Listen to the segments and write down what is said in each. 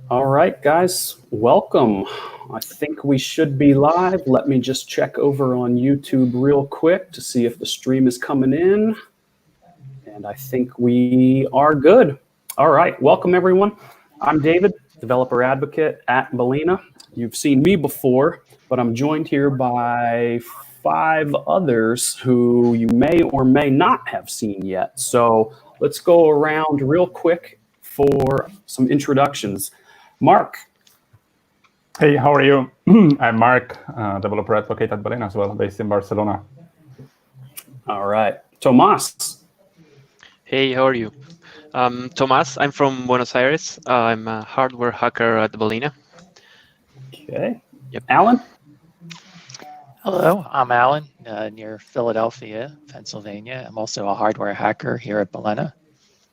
All right, guys, welcome. I think we should be live. Let me just check over on YouTube real quick to see if the stream is coming in. And I think we are good. All right, welcome everyone. I'm David, developer advocate at Balena. You've seen me before, but I'm joined here by 5 others who you may or may not have seen yet. So let's go around real quick for some introductions. Mark. Hey, how are you? I'm Mark, developer advocate at Balena as well, based in Barcelona. All right. Tomas. Hey, how are you? Tomas, I'm from Buenos Aires. I'm a hardware hacker at Balena. Okay. Yep. Alan? Hello, I'm Alan, near Philadelphia, Pennsylvania. I'm also a hardware hacker here at Balena.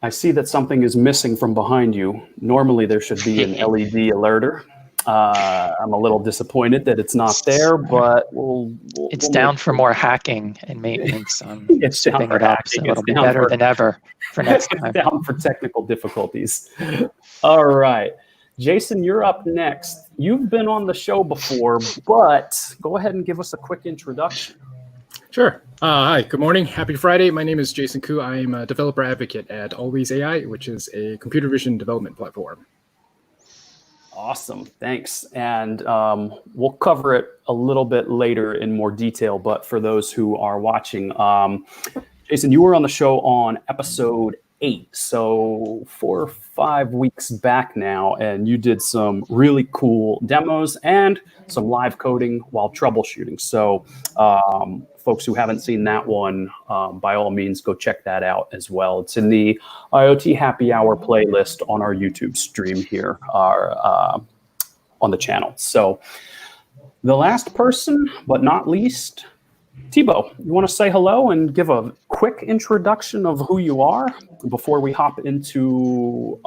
I see that something is missing from behind you. Normally there should be an LED alerter. I'm a little disappointed that it's not there, but we'll down for more hacking and maintenance. I'm it's stepping down for it up, hacking. so it'll be better than ever for next time. It's down for technical difficulties. All right. Jason, you're up next. You've been on the show before, but go ahead and give us a quick introduction. Sure. Hi, good morning. Happy Friday. My name is Jason Koo. I'm a developer advocate at AlwaysAI, which is a computer vision development platform. Awesome. Thanks. And we'll cover it a little bit later in more detail. But for those who are watching, Jason, you were on the show on episode 8, so 4 or 5 weeks back now, and you did some really cool demos and some live coding while troubleshooting. So folks who haven't seen that one, by all means, go check that out as well. It's in the IoT Happy Hour playlist on our YouTube stream here on the channel. So the last person, but not least, Thibault, you want to say hello and give a quick introduction of who you are before we hop into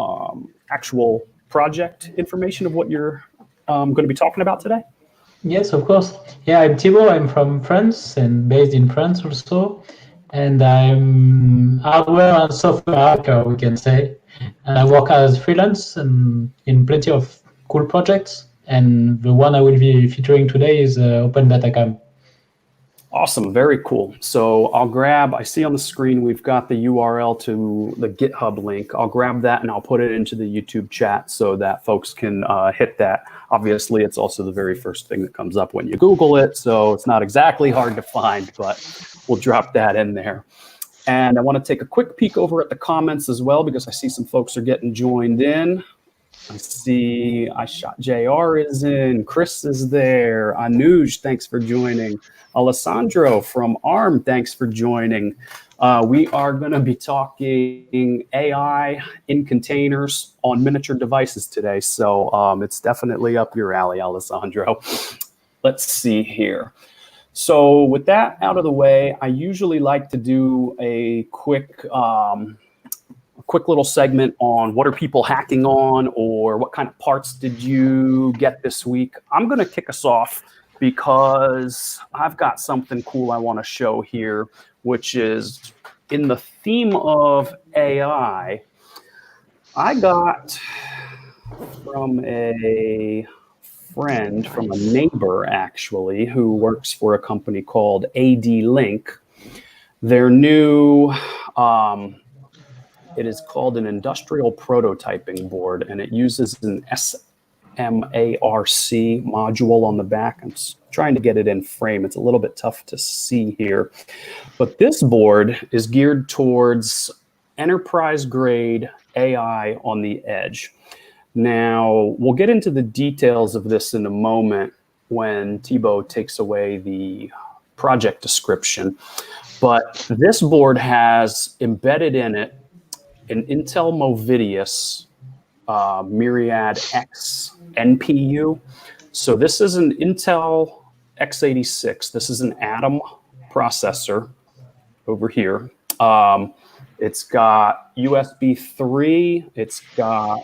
actual project information of what you're going to be talking about today? Yes, of course. Yeah, I'm Thibault. I'm from France and based in France also. And I'm hardware and software hacker, we can say. And I work as freelance and in plenty of cool projects. And the one I will be featuring today is OpenDataCam. Awesome, very cool. So I see on the screen we've got the URL to the GitHub link. I'll grab that and I'll put it into the YouTube chat so that folks can hit that. Obviously, it's also the very first thing that comes up when you Google it, so it's not exactly hard to find, but we'll drop that in there. And I want to take a quick peek over at the comments as well, because I see some folks are getting joined in. I see iShot JR is in, Chris is there, Anuj, thanks for joining. Alessandro from ARM, thanks for joining. We are going to be talking AI in containers on miniature devices today, so it's definitely up your alley, Alessandro. Let's see here. So with that out of the way, I usually like to do a quick little segment on what are people hacking on, or what kind of parts did you get this week. I'm going to kick us off because I've got something cool I want to show here, which is in the theme of AI. I got from a friend, from a neighbor actually, who works for a company called AD Link, their new it is called an industrial prototyping board, and it uses an SMARC module on the back. I'm trying to get it in frame. It's a little bit tough to see here. But this board is geared towards enterprise-grade AI on the edge. Now, we'll get into the details of this in a moment when Thibault takes away the project description. But this board has embedded in it an Intel Movidius Myriad X NPU. So this is an Intel x86. This is an Atom processor over here. It's got USB 3. It's got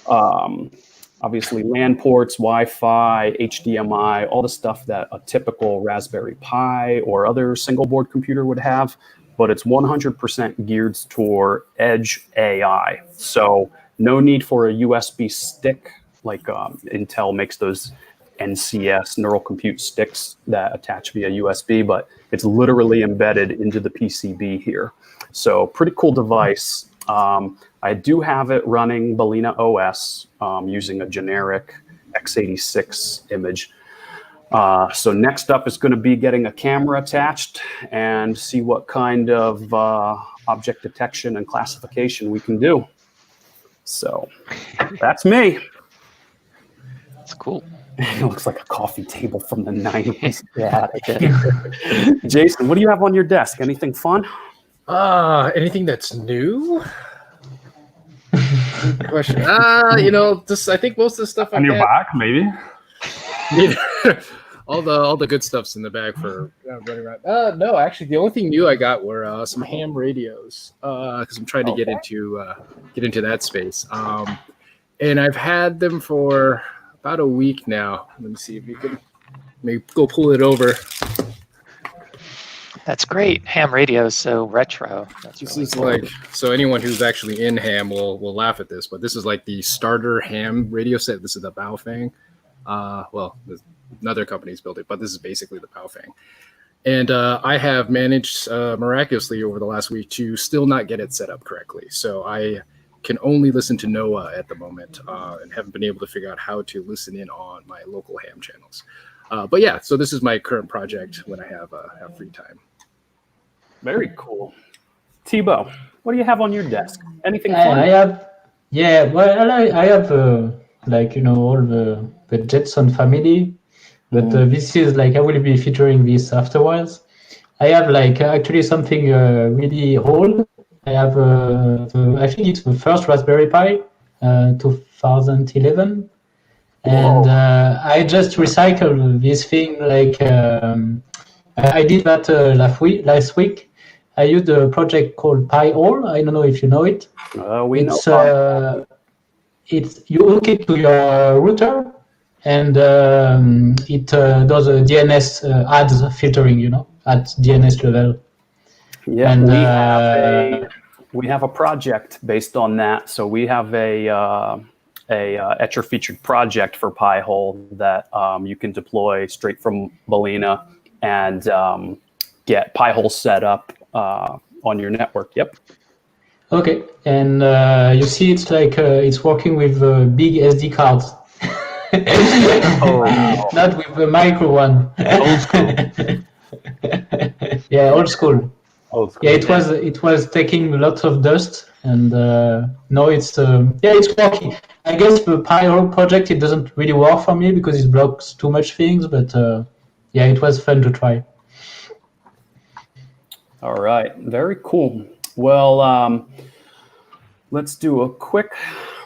obviously LAN ports, Wi-Fi, HDMI, all the stuff that a typical Raspberry Pi or other single board computer would have. But it's 100% geared toward edge AI. So no need for a USB stick like Intel makes those NCS neural compute sticks that attach via USB, but it's literally embedded into the PCB here. So pretty cool device. I do have it running Balena OS using a generic x86 image. So next up is going to be getting a camera attached and see what kind of object detection and classification we can do. So that's me. That's cool. It looks like a coffee table from the 90s. Yeah. Jason, what do you have on your desk? Anything fun? Anything that's new? Good question. Just I think most of the stuff On your back, maybe. all the good stuff's in the bag for running around. No, actually, the only thing new I got were some ham radios because I'm trying to get into that space. And I've had them for about a week now. Let me see if you can maybe go pull it over. That's great. Ham radio is so retro. That's This really is cool. like, so anyone who's actually in ham will laugh at this, but this is like the starter ham radio set. This is the Baofeng. Well, another company's built it, but this is basically the Baofeng. And I have managed miraculously over the last week to still not get it set up correctly. So I can only listen to NOAA at the moment and haven't been able to figure out how to listen in on my local ham channels. But yeah, so this is my current project when I have free time. Very cool. Thibault, what do you have on your desk? Anything fun? I have, I have all the Jetson family, but this is like I will be featuring this afterwards. I have actually something really old. I have I think it's the first Raspberry Pi, 2011, and I just recycled this thing. I did that last week. I used a project called Pi-hole. I don't know if you know it. It's you hook it to your router, and it does a DNS ads filtering, at DNS level. Yeah, and we have a project based on that. So we have a Etcher featured project for Pi-hole that you can deploy straight from Balena and get Pi-hole set up on your network. Yep. Okay, and you see it's it's working with big SD cards. Not with the micro one. Old school. Yeah, old school. Old school. Yeah, it was taking lots of dust, and now it's working. I guess the Pi-hole project, it doesn't really work for me because it blocks too much things, but it was fun to try. All right, very cool. Well, let's do a quick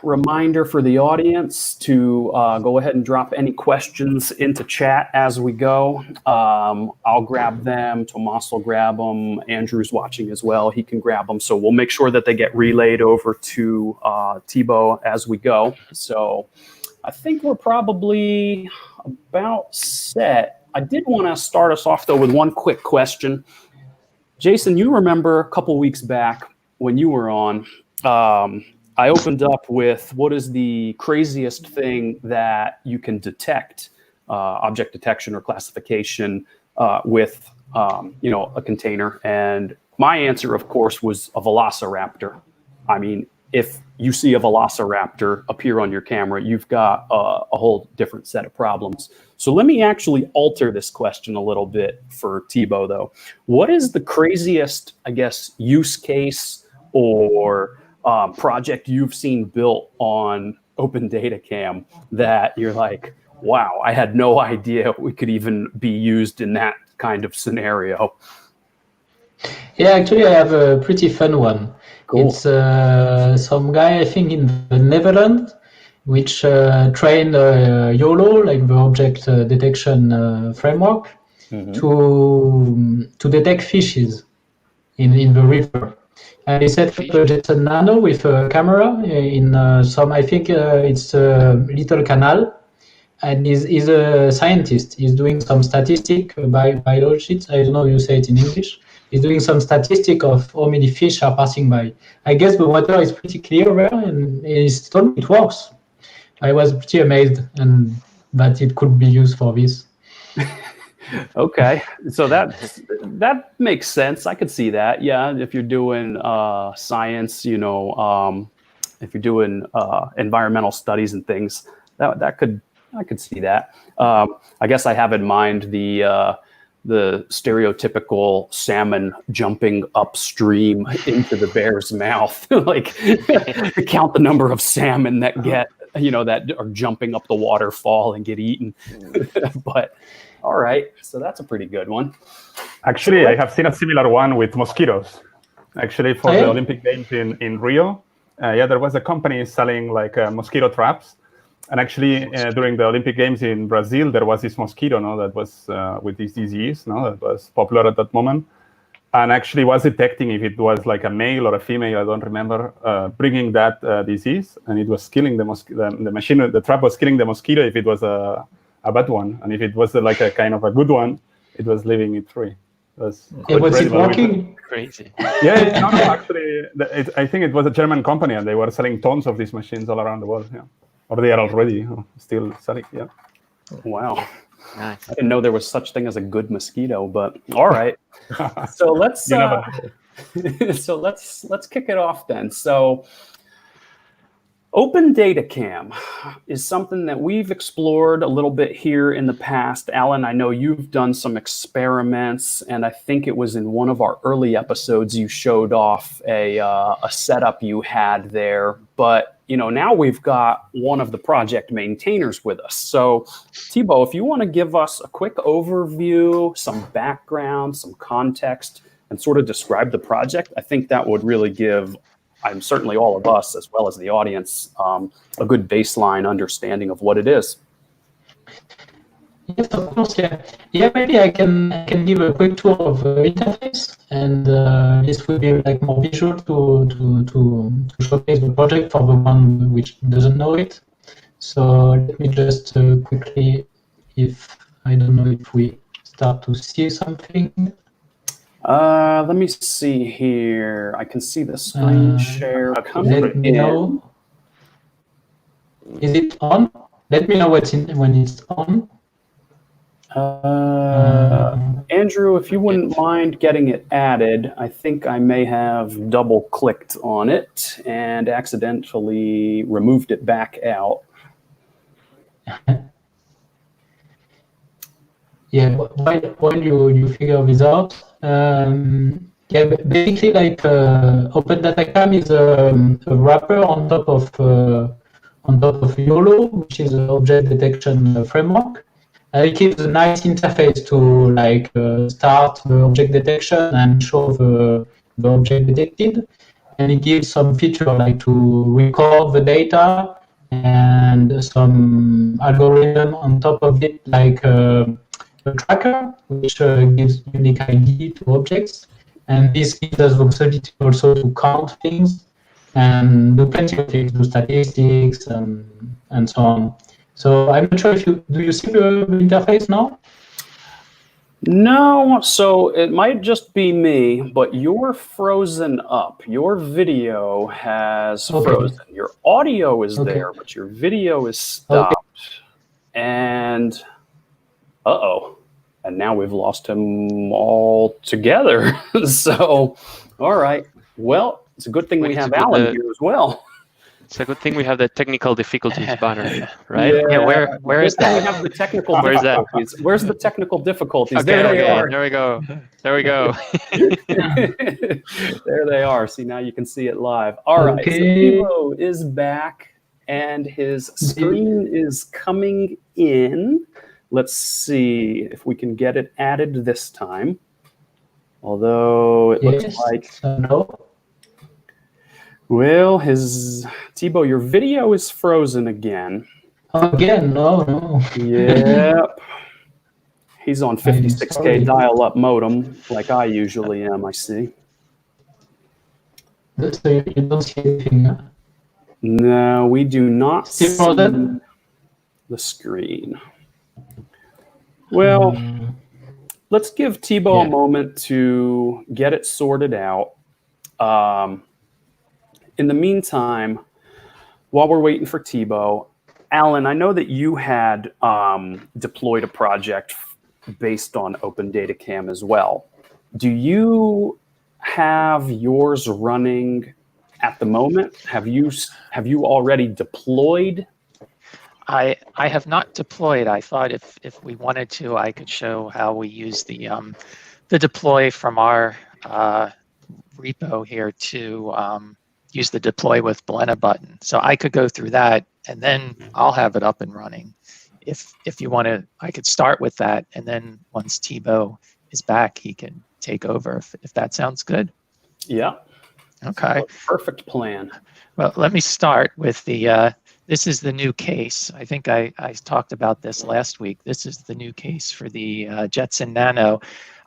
reminder for the audience to go ahead and drop any questions into chat as we go. I'll grab them. Tomas will grab them. Andrew's watching as well. He can grab them. So we'll make sure that they get relayed over to Thibault as we go. So I think we're probably about set. I did want to start us off, though, with one quick question. Jason, you remember a couple weeks back when you were on, I opened up with what is the craziest thing that you can detect, object detection or classification with, a container. And my answer, of course, was a velociraptor. I mean, if you see a velociraptor appear on your camera, you've got a whole different set of problems. So let me actually alter this question a little bit for Thibault, though. What is the craziest, I guess, use case or project you've seen built on OpenDataCam that you're like, wow, I had no idea we could even be used in that kind of scenario? Yeah, actually, I have a pretty fun one. Cool. It's some guy, I think, in the Netherlands, which trained Yolo, like the object detection framework, to detect fishes in the river. And he set up a Jetson Nano with a camera in some, I think it's a little canal. And he's a scientist. He's doing some statistic biology. I don't know how you say it in English. He's doing some statistic of how many fish are passing by. I guess the water is pretty clear there, and it's told me it works. I was pretty amazed and that it could be used for this. Okay, so that makes sense. I could see that. Yeah, if you're doing science, if you're doing environmental studies and things, I could see that. I guess I have in mind the stereotypical salmon jumping upstream into the bear's mouth, like count the number of salmon that that are jumping up the waterfall and get eaten. But all right, so that's a pretty good one. Actually, I have seen a similar one with mosquitoes. Actually, for the Olympic Games in Rio, there was a company selling like mosquito traps. And actually, during the Olympic Games in Brazil, there was this mosquito, that was with this disease, that was popular at that moment, and actually was detecting if it was like a male or a female, I don't remember, bringing that disease, and it was killing the mosquito. The trap was killing the mosquito if it was a bad one, and if it was like a kind of a good one, it was leaving it free. Was it working? Crazy. Yeah, no, actually, I think it was a German company, and they were selling tons of these machines all around the world. Yeah. Or they are already still selling, yeah. Wow. Nice. I didn't know there was such thing as a good mosquito, but all right. So let's let's kick it off then. So OpenDataCam is something that we've explored a little bit here in the past. Alan, I know you've done some experiments, and I think it was in one of our early episodes you showed off a setup you had there. But now we've got one of the project maintainers with us. So Thibault, if you want to give us a quick overview, some background, some context, and sort of describe the project, I think that would really give certainly all of us, as well as the audience, a good baseline understanding of what it is. Yes, of course, yeah. Yeah, maybe I can give a quick tour of the interface, and this will be like more visual to showcase the project for the one which doesn't know it. So let me just quickly, I don't know if we start to see something. Let me see here. I can see the screen share coming Let me know. Is it on? Let me know when it's on. Andrew, if you wouldn't mind getting it added, I think I may have double clicked on it and accidentally removed it back out. Yeah, while you figure this out, yeah, basically like OpenDataCam is a wrapper on top of Yolo, which is an object detection framework. It gives a nice interface to start the object detection and show the object detected, and it gives some feature like to record the data and some algorithm on top of it, like a tracker, which gives unique ID to objects, and this gives us the possibility also to count things and do plenty of things, do statistics and so on. So I'm not sure if do you see the interface now? No, so it might just be me, but you're frozen up. Your video has frozen. Your audio is there, but your video is stopped. And and now we've lost him altogether. So, all right. Well, it's a good thing we have Alan here as well. It's a good thing we have the technical difficulties banner, right? Yeah, where is that? We have the technical difficulties. Where's the technical difficulties? Okay, there they are. There we go. There we go. There they are. See, now you can see it live. All right. So Thibault is back and his screen is coming in. Let's see if we can get it added this time. Although it looks like... Well, Thibault, your video is frozen again. Again? No. Yep. He's on 56K dial-up modem, like I usually am, I see. So you don't see anything, huh? No, we do not see the screen. Well, let's give Thibault a moment to get it sorted out. In the meantime, while we're waiting for Thibault, Alan, I know that you had deployed a project based on OpenDataCam as well. Do you have yours running at the moment? Have you already deployed? I have not deployed. I thought if we wanted to, I could show how we use the deploy from our repo here to use the deploy with balena button. So I could go through that, and then I'll have it up and running. If you want to, I could start with that, and then once Thibault is back, he can take over if that sounds good. Yeah. Okay. Perfect plan. Well, let me start with the, this is the new case. I think I talked about this last week. This is the new case for the Jetson Nano.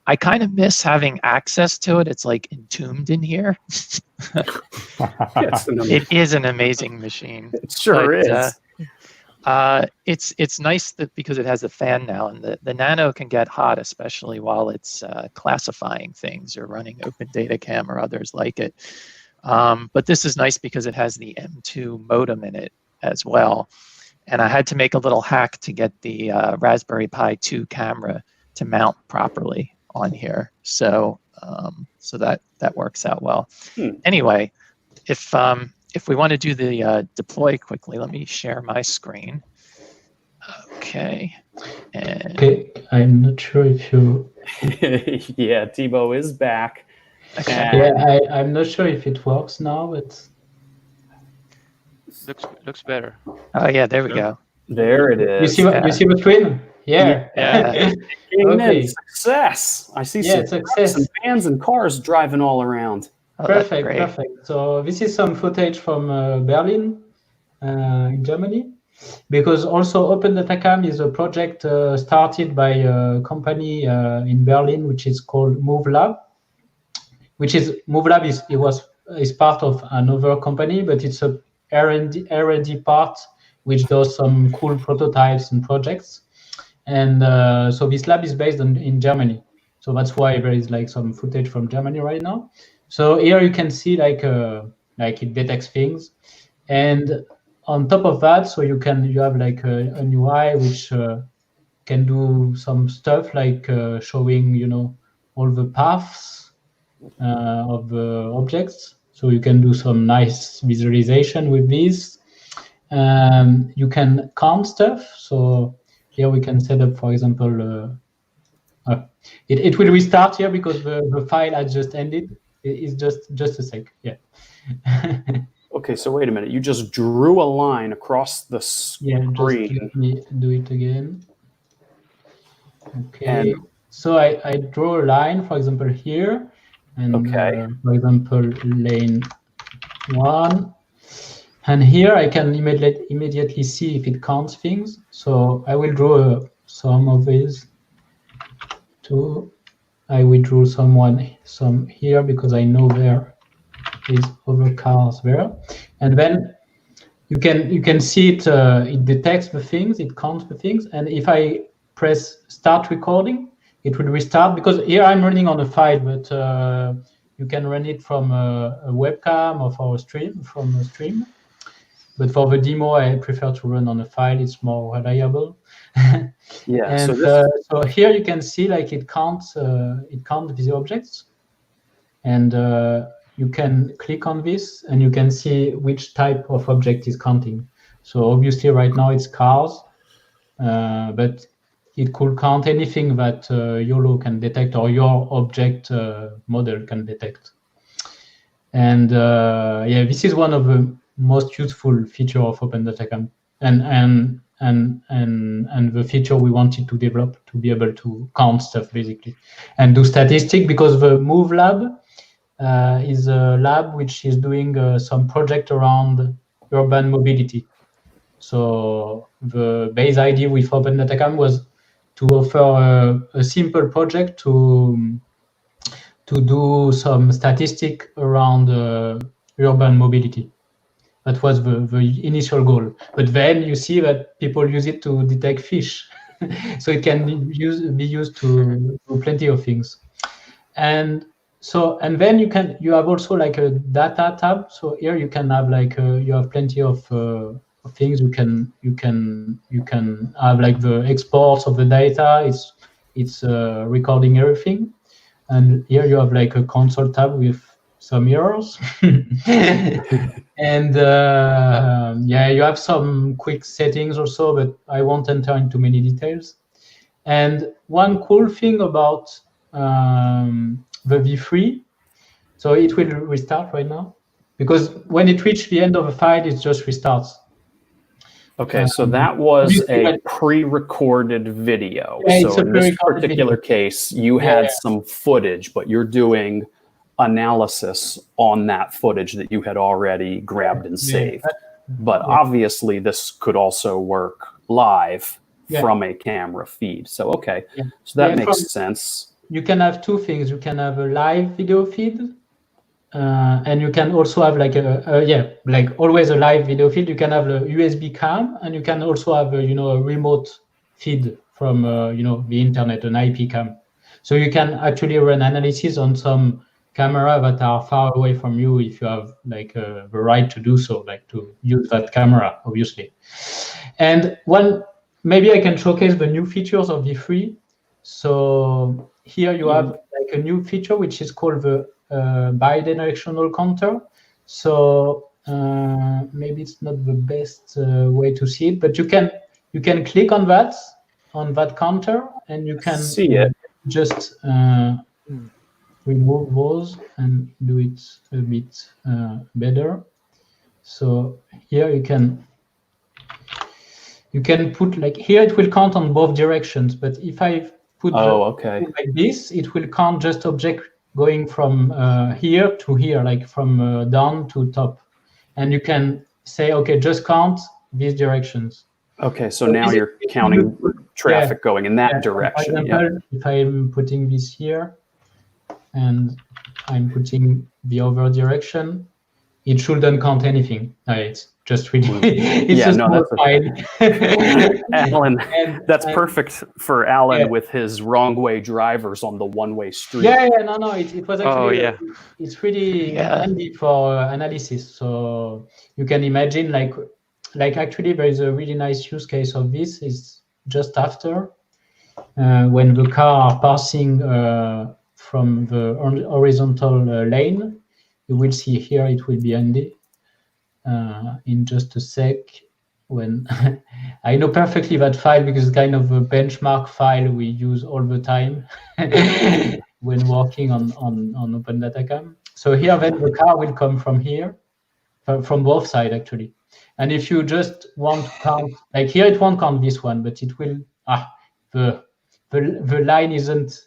I kind of miss having access to it. It's like entombed in here. It is an amazing machine. It sure is. It's nice that because it has a fan now, and the Nano can get hot, especially while it's classifying things or running OpenDataCam or others like it. But this is nice because it has the M2 modem in it as well. And I had to make a little hack to get the Raspberry Pi 2 camera to mount properly on here. So so that works out well. Anyway, if we want to do the deploy quickly, let me share my screen. Okay. And okay, I'm not sure if you... Yeah, Thibault is back. okay. Yeah, I'm not sure if it works now, but... Looks better. Oh yeah, there we go. There it is. You see what, you see the screen? Yeah. Yeah. Okay. Success. I see Yeah, some success. and vans and cars driving all around. Oh, that's Perfect, great. perfect. So this is some footage from Berlin, in Germany, because also OpenDataCam is a project started by a company in Berlin, which is called MoveLab. MoveLab is part of another company, but it's a R&D part which does some cool prototypes and projects. And so this lab is based in Germany. So that's why there is like some footage from Germany right now. So here you can see like it detects things, and on top of that, so you have like an UI which can do some stuff like showing all the paths of the objects. So you can do some nice visualization with this. You can count stuff. So here we can set up, for example, it will restart here because the file has just ended. It's just a sec. Yeah. Okay, so wait a minute. You just drew a line across the Yeah, just screen. let me do it again. Okay. So I draw a line, for example, here, and Okay. for example, lane 1. And here I can immediately see if it counts things. So I will draw some of these. I will draw some here because I know there is other cars there. And then you can see it. It detects the things, it counts the things, and if I press start recording, it will restart because here I'm running on a file, but you can run it from a webcam or from a stream. But for the demo, I prefer to run on a file. It's more reliable. Yeah. And so here you can see like it counts these objects, and you can click on this and you can see which type of object is counting. So obviously right now it's cars, but it could count anything that Yolo can detect or your object model can detect. And yeah, this is one of the most useful feature of OpenDataCam, and the feature we wanted to develop to be able to count stuff basically and do statistic, because the Move Lab is a lab which is doing some project around urban mobility. So the base idea with OpenDataCam was to offer a simple project to do some statistic around urban mobility. That was the initial goal. But then you see that people use it to detect fish. So it can be used to do plenty of things. And then you have also like a data tab. So here you can have like you have plenty of things. You can have like the exports of the data. It's recording everything, and here you have like a console tab with some errors. And yeah, you have some quick settings also, but I won't enter into many details. And one cool thing about the V3, so it will restart right now, because when it reaches the end of a file, it just restarts. Okay, so that was a pre-recorded video. Yeah, so in this particular case, you had some footage, but you're doing analysis on that footage that you had already grabbed and saved. But obviously, this could also work live from a camera feed. So, okay, so that makes sense. You can have two things. You can have a live video feed, and you can also have like like always a live video feed. You can have a USB cam, and you can also have a remote feed from the internet, an IP cam. So you can actually run analysis on some camera that are far away from you if you have like the right to do so, like to use that camera, obviously. And maybe I can showcase the new features of V3. So here you have like a new feature which is called the Bi-Directional Contour. So maybe it's not the best way to see it, but you can click on that counter, and you can see it. Just remove those and do it a bit better. So here you can put like, here it will count on both directions, but if I put like this, it will count just object going from here to here, like from down to top. And you can say, okay, just count these directions. Okay, so now you're counting traffic going in that direction. For example, if I'm putting this here and I'm putting the other direction, it shouldn't count anything. It's just really, it's just more file. Alan, that's perfect for Alan with his wrong way drivers on the one-way street. No, it was actually, it's really handy for analysis. So you can imagine like actually there is a really nice use case of this is just after when the car are passing from the horizontal lane. You will see here it will be handy in just a sec. When I know perfectly that file because it's kind of a benchmark file we use all the time when working on OpenDataCam. So here then the car will come from here, from both sides actually. And if you just want to count, like here it won't count this one, but it will, the line isn't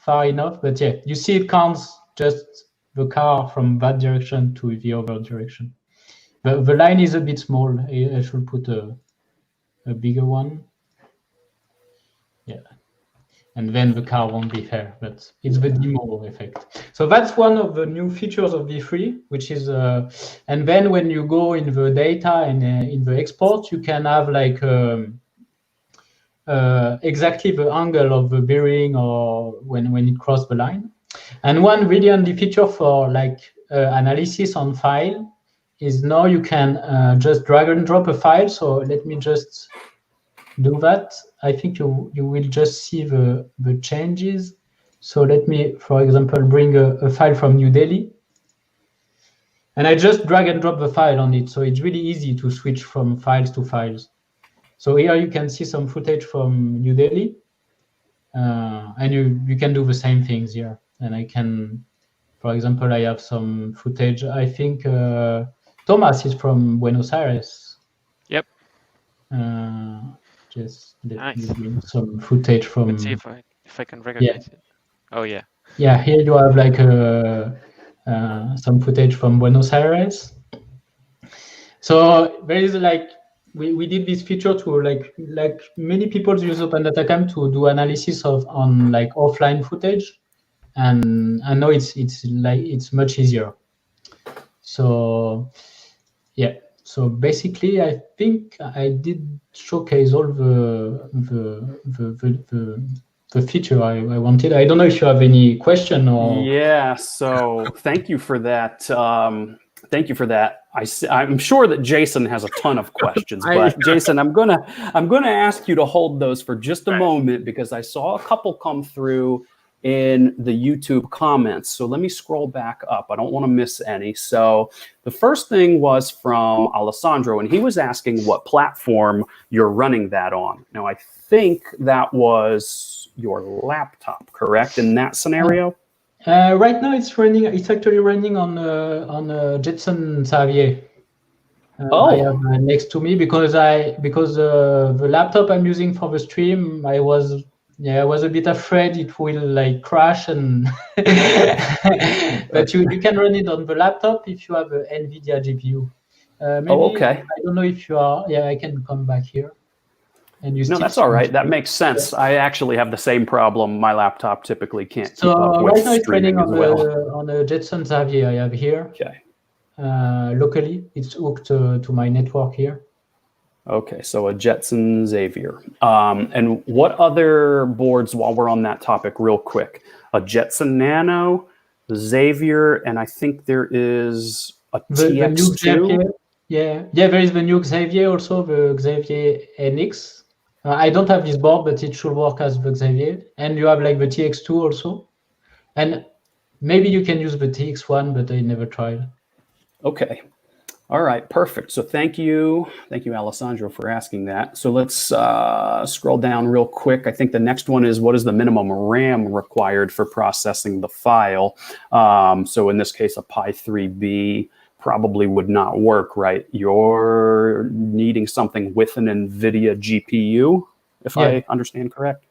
far enough, but yeah, you see it counts just the car from that direction to the other direction. The line is a bit small. I should put a bigger one. Yeah. And then the car won't be here, but it's the demo effect. So that's one of the new features of V3, which is, and then when you go in the data and in the export, you can have like exactly the angle of the bearing or when it crosses the line. And one really handy feature for like analysis on file is now you can just drag and drop a file. So let me just do that. I think you will just see the changes. So let me, for example, bring a file from New Delhi. And I just drag and drop the file on it. So it's really easy to switch from files to files. So here you can see some footage from New Delhi. And you can do the same things here. And I can, for example, I have some footage. I think Thomas is from Buenos Aires. Yep. Just let me bring some footage from. Let's see if I can recognize it. Oh yeah. Yeah, here you have like some footage from Buenos Aires. So there is like we did this feature to like many people use OpenDataCam to do analysis on like offline footage, and I know it's much easier. So yeah. So basically, I think I did showcase all the feature I wanted. I don't know if you have any question or. Yeah. So thank you for that. Thank you for that. I'm sure that Jason has a ton of questions, but Jason, I'm gonna ask you to hold those for just a moment because I saw a couple come through in the YouTube comments. So let me scroll back up. I don't want to miss any. So the first thing was from Alessandro, and he was asking what platform you're running that on. Now, I think that was your laptop, correct, in that scenario? Right now, it's actually running on Jetson Xavier. I have next to me because the laptop I'm using for the stream, I was a bit afraid it will like crash and but you can run it on the laptop if you have an NVIDIA GPU. Maybe, okay. I don't know if you are. Yeah, I can come back here. And you no, that's all right. That makes sense. I actually have the same problem. My laptop typically can't keep up with right now it's streaming running as well. on a Jetson Xavier I have here. Okay. Locally, it's hooked to my network here. Okay, so a Jetson Xavier. And what other boards, while we're on that topic real quick? A Jetson Nano, Xavier, and I think there is a TX2. Yeah, there is the new Xavier also, the Xavier NX. I don't have this board, but it should work as the Xavier. And you have like the TX2 also. And maybe you can use the TX1, but I never tried. Okay. All right, perfect. So thank you, Alessandro, for asking that. So let's scroll down real quick. I think the next one is what is the minimum RAM required for processing the file? So in this case, a Pi 3B probably would not work, right? You're needing something with an NVIDIA GPU, if I understand correct?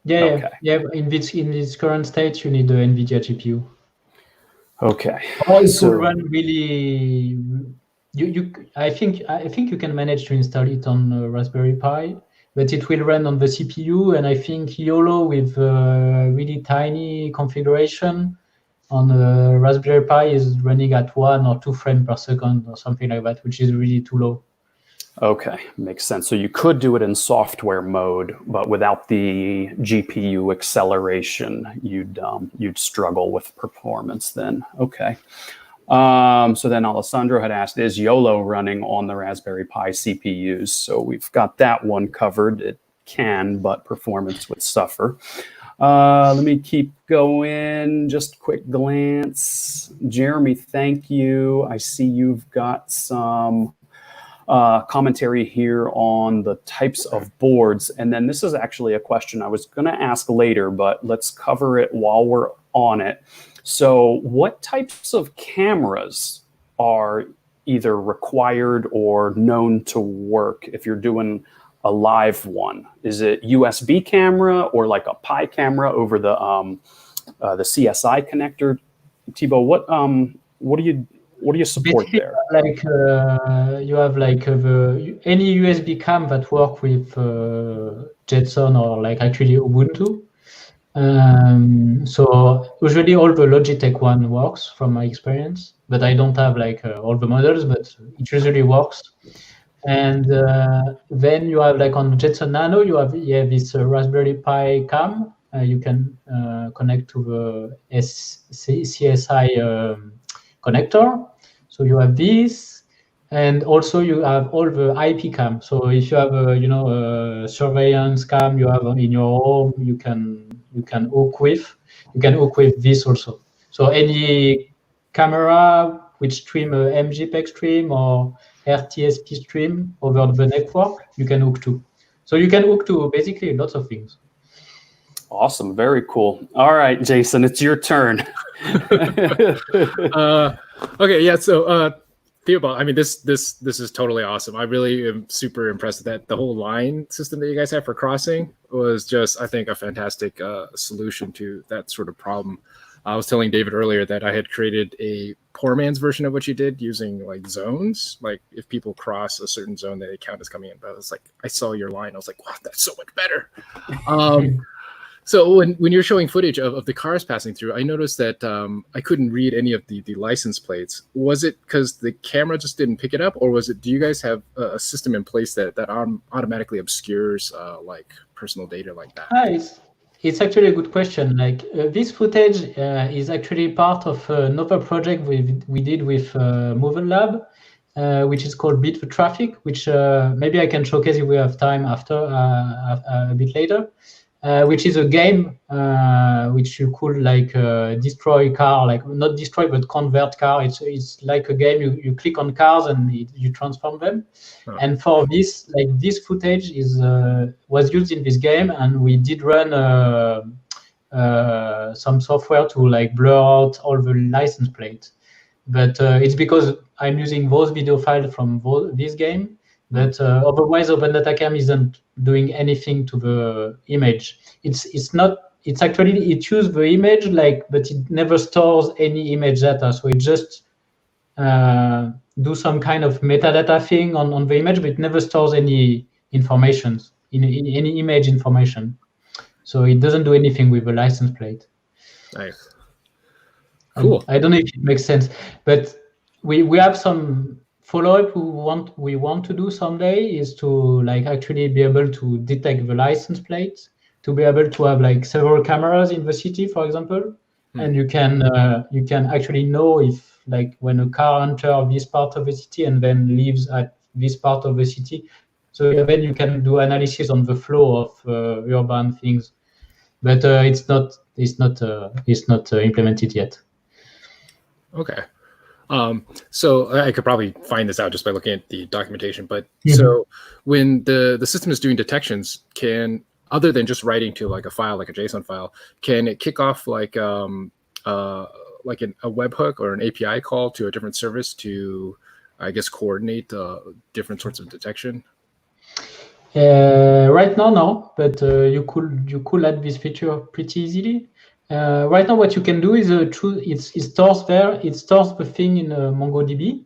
Yeah. In this current state, you need the NVIDIA GPU. Okay. Or it will run really. I think you can manage to install it on Raspberry Pi, but it will run on the CPU, and I think Yolo with really tiny configuration on the Raspberry Pi is running at 1 or 2 frames per second or something like that, which is really too low. Okay, makes sense. So you could do it in software mode, but without the GPU acceleration, you'd struggle with performance then. Okay. So then Alessandro had asked, is Yolo running on the Raspberry Pi CPUs? So we've got that one covered. It can, but performance would suffer. Let me keep going. Just quick glance. Jeremy, thank you. I see you've got some commentary here on the types of boards. And then this is actually a question I was going to ask later, but let's cover it while we're on it. So what types of cameras are either required or known to work if you're doing a live one? Is it USB camera or like a Pi camera over the CSI connector? Thibault, what do you support there? Like you have like any USB cam that work with Jetson or like actually Ubuntu. So usually all the Logitech one works from my experience, but I don't have like all the models, but it usually works. And then you have like on Jetson Nano, you have this Raspberry Pi cam. You can connect to the CSI connector. So you have this, and also you have all the IP cam. So if you have a surveillance cam you have in your home, you can hook with this also. So any camera which stream a MJPEG stream or RTSP stream over the network, you can hook to. So you can hook to basically lots of things. Awesome, very cool. All right, Jason, it's your turn. Okay, yeah. So Theobald, I mean, this is totally awesome. I really am super impressed that the whole line system that you guys have for crossing was just, I think, a fantastic solution to that sort of problem. I was telling David earlier that I had created a poor man's version of what you did using like zones. Like if people cross a certain zone, they count as coming in. But I was like, I saw your line. I was like, wow, that's so much better. So when you're showing footage of the cars passing through, I noticed that I couldn't read any of the license plates. Was it because the camera just didn't pick it up, or was it? Do you guys have a system in place that automatically obscures like personal data like that? It's actually a good question. Like this footage is actually part of another project we did with Movin Lab, which is called Beat the Traffic, which maybe I can showcase if we have time after a bit later. Which is a game which you could like destroy car, like not destroy but convert car. It's like a game you click on cars and you transform them. Oh. And for this, like this footage is was used in this game, and we did run some software to like blur out all the license plates. But it's because I'm using those video files from this game. But otherwise, OpenDataCam isn't doing anything to the image. It's not. It's actually it uses the image like, but it never stores any image data. So it just do some kind of metadata thing on the image, but it never stores any information in any image information. So it doesn't do anything with the license plate. Nice. Cool. I don't know if it makes sense, but we have some follow-up we want to do someday is to like actually be able to detect the license plate, to be able to have like several cameras in the city, for example, and you can actually know if like when a car enters this part of the city and then leaves at this part of the city. So then you can do analysis on the flow of urban things, but it's not implemented yet. Okay. So I could probably find this out just by looking at the documentation. But so when the system is doing detections, can other than just writing to like a file, like a JSON file, can it kick off like a webhook or an API call to a different service to, I guess, coordinate different sorts of detection? Right now, no, but you could add this feature pretty easily. Right now, what you can do is it stores the thing in MongoDB.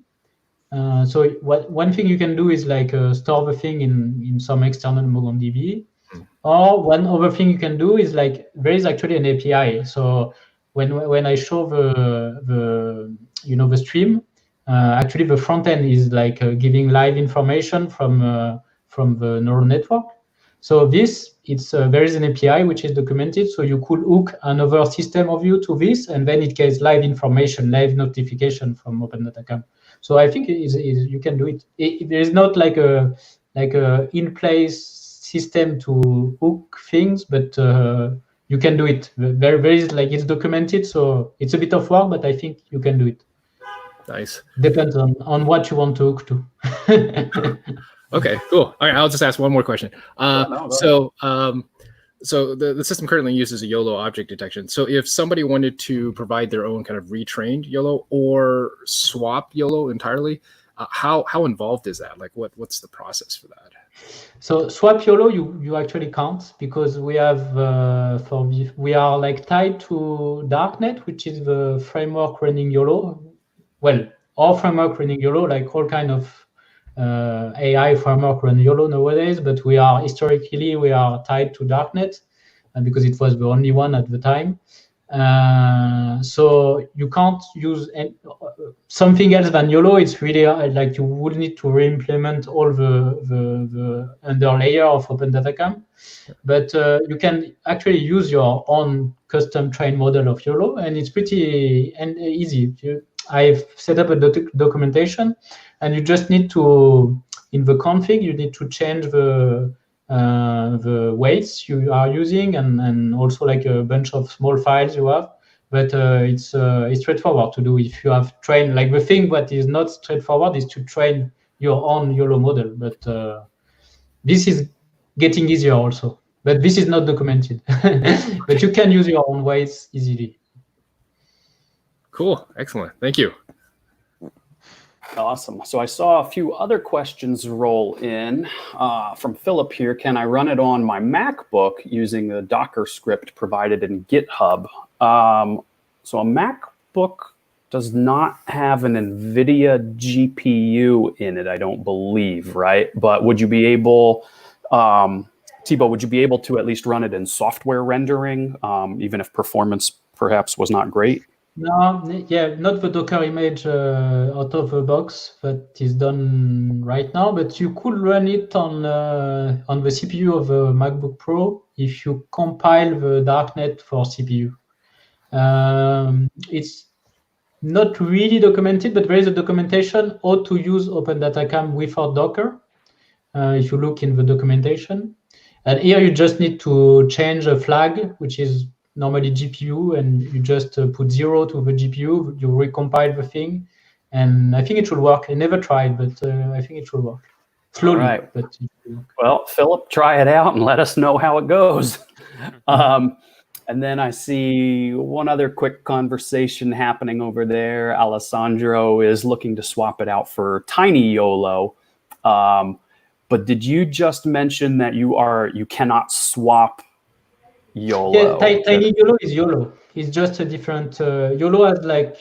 So one thing you can do is like store the thing in some external MongoDB. Or one other thing you can do is like there is actually an API. So when I show the stream, actually the front end is like giving live information from the neural network. So there is an API which is documented. So you could hook another system of you to this, and then it gets live information, live notification from OpenDataCam. So I think you can do it. There is not like a in-place system to hook things, but you can do it. Very like it's documented, so it's a bit of work, but I think you can do it. Nice. Depends on what you want to hook to. Okay, cool. All right, I'll just ask one more question. So the system currently uses a Yolo object detection. So if somebody wanted to provide their own kind of retrained Yolo or swap Yolo entirely, how involved is that? Like, what's the process for that? So swap Yolo, you actually can't, because we have we are like tied to Darknet, which is the framework running Yolo. Well, our framework running Yolo, like all kind of AI framework run Yolo nowadays, but we are tied to Darknet, because it was the only one at the time. So you can't use something else than Yolo. It's really like you would need to re-implement all the underlayer of OpenDataCam, but you can actually use your own custom trained model of Yolo, and it's pretty easy. I've set up a documentation, and you just need to, in the config, you need to change the weights you are using, and also like a bunch of small files you have. But it's straightforward to do if you have trained. Like the thing that is not straightforward is to train your own Yolo model. But this is getting easier also. But this is not documented. But you can use your own weights easily. Cool. Excellent. Thank you. Awesome. So I saw a few other questions roll in from Philip here. Can I run it on my MacBook using a Docker script provided in GitHub? So a MacBook does not have an NVIDIA GPU in it, I don't believe, right? But would you be able, Thibault, would you be able to at least run it in software rendering, even if performance perhaps was not great? No, yeah, not the Docker image out of the box that is done right now, but you could run it on the CPU of a MacBook Pro. if you compile the darknet for CPU. It's not really documented, but there is a documentation how to use OpenDataCam without Docker. If you look in the documentation. And here you just need to change a flag, which is normally GPU, and you just put 0 to the GPU, you recompile the thing, and I think it should work. I never tried, but I think it should work. Slowly, all right. but it should work. Well, Philip, try it out and let us know how it goes. And then I see one other quick conversation happening over there. Alessandro is looking to swap it out for tiny Yolo. But did you just mention that you cannot swap Yolo? Yeah, tiny Yolo is Yolo. It's just a different. Yolo has like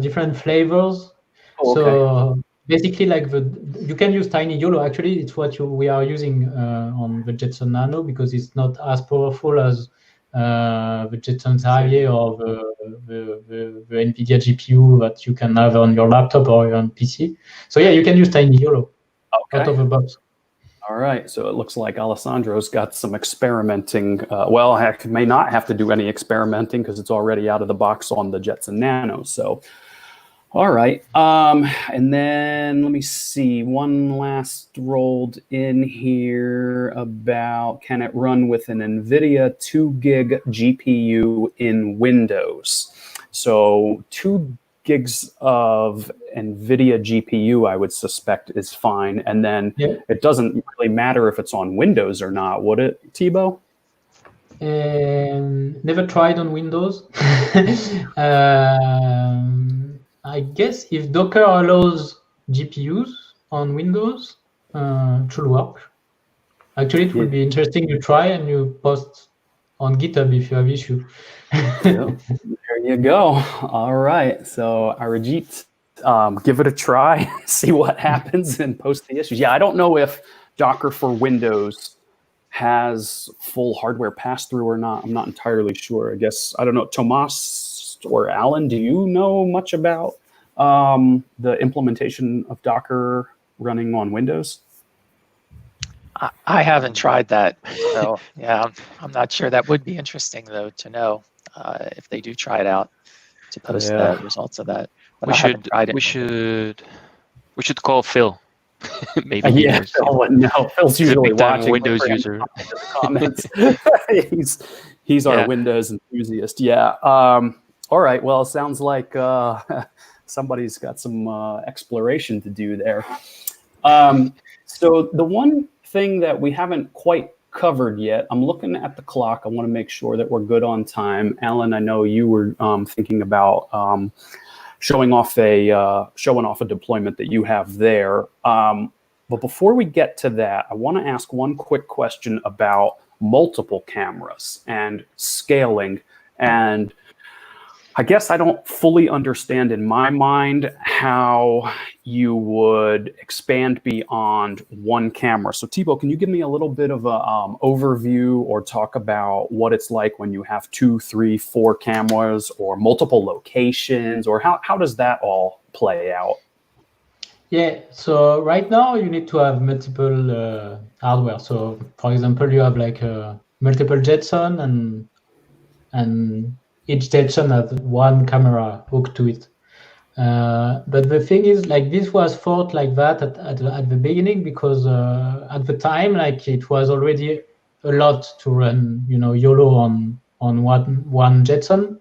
different flavors. Oh, okay. So basically, like you can use tiny Yolo. Actually, it's what we are using on the Jetson Nano because it's not as powerful as the Jetson Xavier or the NVIDIA GPU that you can have on your laptop or on PC. So yeah, you can use tiny Yolo. Out of the box. All right, so it looks like Alessandro's got some experimenting. Well, heck, may not have to do any experimenting because it's already out of the box on the Jetson Nano. So, all right. And then let me see. One last rolled in here about can it run with an NVIDIA 2 gig GPU in Windows? So 2 gigs of NVIDIA GPU, I would suspect, is fine. And then it doesn't really matter if it's on Windows or not, would it, Thibault? Never tried on Windows. I guess if Docker allows GPUs on Windows, it should work. Actually, it would be interesting to try and you post on GitHub if you have issue. Yep. There you go. All right. So Arijit, give it a try, see what happens, and post the issues. Yeah, I don't know if Docker for Windows has full hardware pass-through or not. I'm not entirely sure. I guess, I don't know, Tomas or Alan, do you know much about the implementation of Docker running on Windows? I haven't tried that. So yeah, I'm not sure. That would be interesting though to know if they do try it out, to post the results of that. But we should call Phil. Maybe yeah, Phil's usually watching. Windows user. Comments. he's our Windows enthusiast. Yeah. All right. Well, it sounds like somebody's got some exploration to do there. So the one thing that we haven't quite covered yet, I'm looking at the clock. I want to make sure that we're good on time. Alan, I know you were thinking about showing off a deployment that you have there. But before we get to that, I want to ask one quick question about multiple cameras and scaling. And I guess I don't fully understand in my mind how you would expand beyond one camera. So Thibault, can you give me a little bit of an overview or talk about what it's like when you have 2, 3, 4 cameras or multiple locations, or how does that all play out? Yeah, so right now you need to have multiple hardware. So for example, you have like multiple Jetson and each Jetson has one camera hooked to it. But the thing is, like, this was thought like that at the beginning because at the time, like, it was already a lot to run, Yolo on one Jetson.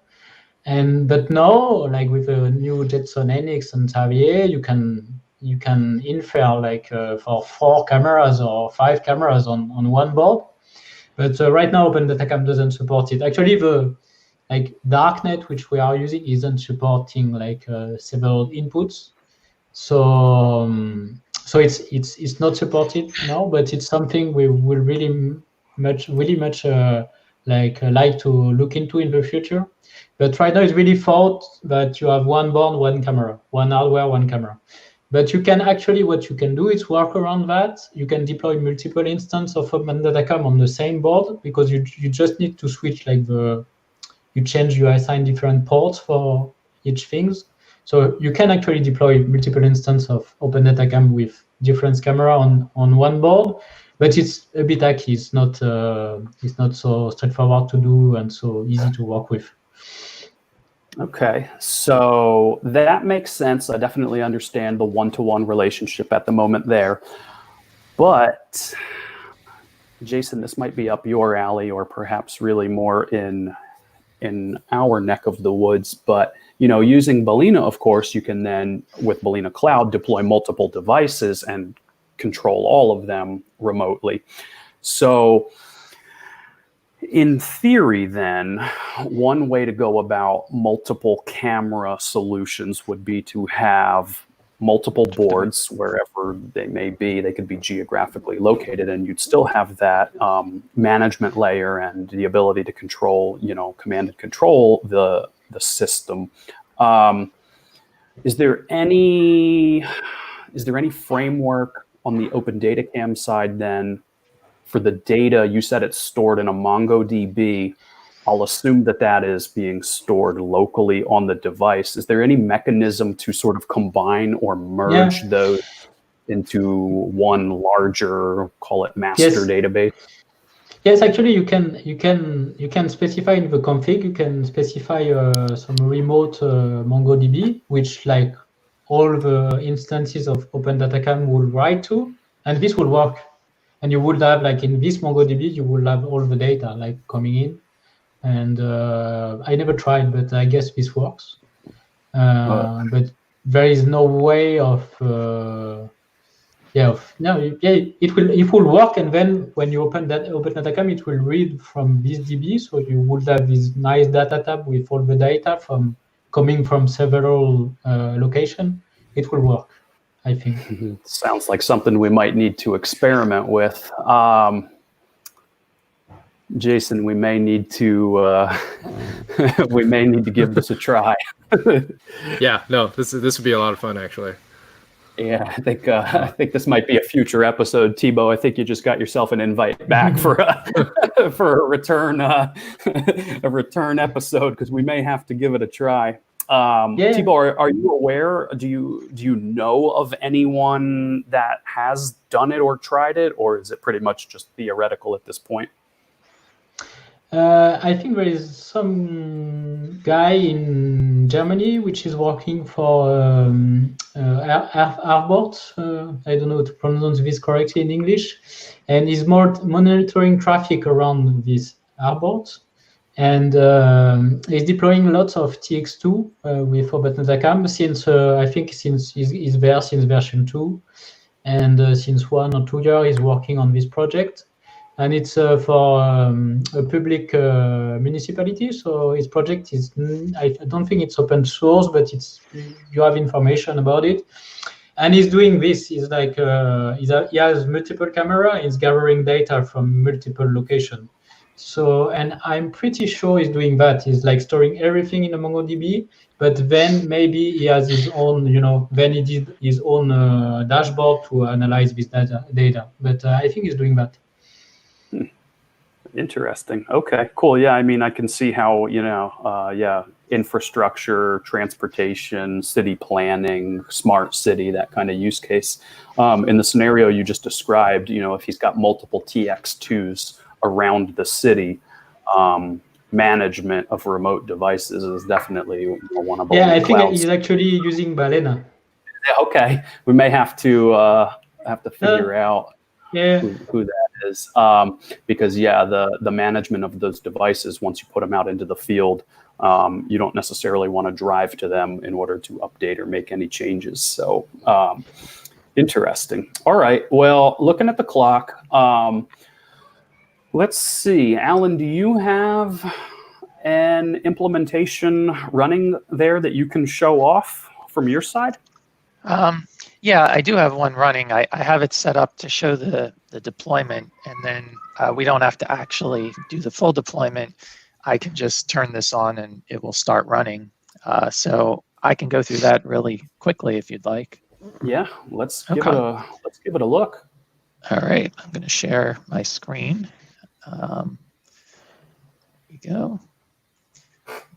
But now, like with the new Jetson NX and Xavier, you can infer like for 4 cameras or 5 cameras on one board. But right now, OpenDataCam doesn't support it. Actually, the darknet which we are using isn't supporting like several inputs, so it's not supported now, but it's something we will really much like to look into in the future. But right now it's really thought that you have one board, one camera, one hardware, one camera. But you can actually, what you can do is work around that. You can deploy multiple instances of OpenDataCam on the same board because you just need to switch like you assign different ports for each things. So you can actually deploy multiple instances of OpenDataCam with different camera on one board. but it's a bit hacky. It's not so straightforward to do and so easy to work with. Okay, so that makes sense. I definitely understand the one-to-one relationship at the moment there. But Jason, this might be up your alley, or perhaps really more in our neck of the woods. But using Balena, of course, you can then, with Balena Cloud, deploy multiple devices and control all of them remotely. So in theory, then, one way to go about multiple camera solutions would be to have multiple boards wherever they may be. They could be geographically located, and you'd still have that management layer and the ability to control, command and control the system. Is there any framework on the OpenDataCam side then for the data? You said it's stored in a MongoDB. I'll assume that is being stored locally on the device. Is there any mechanism to sort of combine or merge those into one larger, call it master database? Yes, actually, you can specify in the config. You can specify some remote MongoDB, which like all the instances of OpenDataCam will write to, and this will work. And you would have, like in this MongoDB, you will have all the data like coming in. And I never tried, but I guess this works. But there is no way of it will work. And then when you open OpenDataCam, it will read from this DB. So you would have this nice data tab with all the data coming from several locations. It will work, I think. Sounds like something we might need to experiment with. Jason, we may need to give this a try. Yeah, no, this would be a lot of fun, actually. Yeah, I think this might be a future episode, Thibault. I think you just got yourself an invite back for a return episode, because we may have to give it a try. Thibault, are you aware? Do you know of anyone that has done it or tried it, or is it pretty much just theoretical at this point? I think there is some guy in Germany which is working for Arbort. I don't know how to pronounce this correctly in English, and he's more monitoring traffic around this Arbort. And he's deploying lots of TX2 with OpenDataCam since I think he's there since version 2, and since 1 or 2 years he's working on this project. And it's for a public municipality. So his project is, I don't think it's open source, but you have information about it. And he's doing this. He's like he has multiple cameras. He's gathering data from multiple locations. So, and I'm pretty sure he's doing that. He's like storing everything in the MongoDB, but then maybe he has his own, then he did his own dashboard to analyze this data. But I think he's doing that. Interesting. Okay, cool. Yeah, I mean, I can see how, infrastructure, transportation, city planning, smart city, that kind of use case. In the scenario you just described, if he's got multiple TX2s around the city, management of remote devices is definitely one of I think he's actually using Balena. Okay, we may have to figure out who that is, because the management of those devices, once you put them out into the field, you don't necessarily want to drive to them in order to update or make any changes. So interesting. All right, well, looking at the clock, let's see, Alan, do you have an implementation running there that you can show off from your side? Yeah, I do have one running. I have it set up to show the deployment, and then we don't have to actually do the full deployment. I can just turn this on and it will start running. So I can go through that really quickly if you'd like. Yeah, let's give it a look. All right, I'm going to share my screen. Here we go.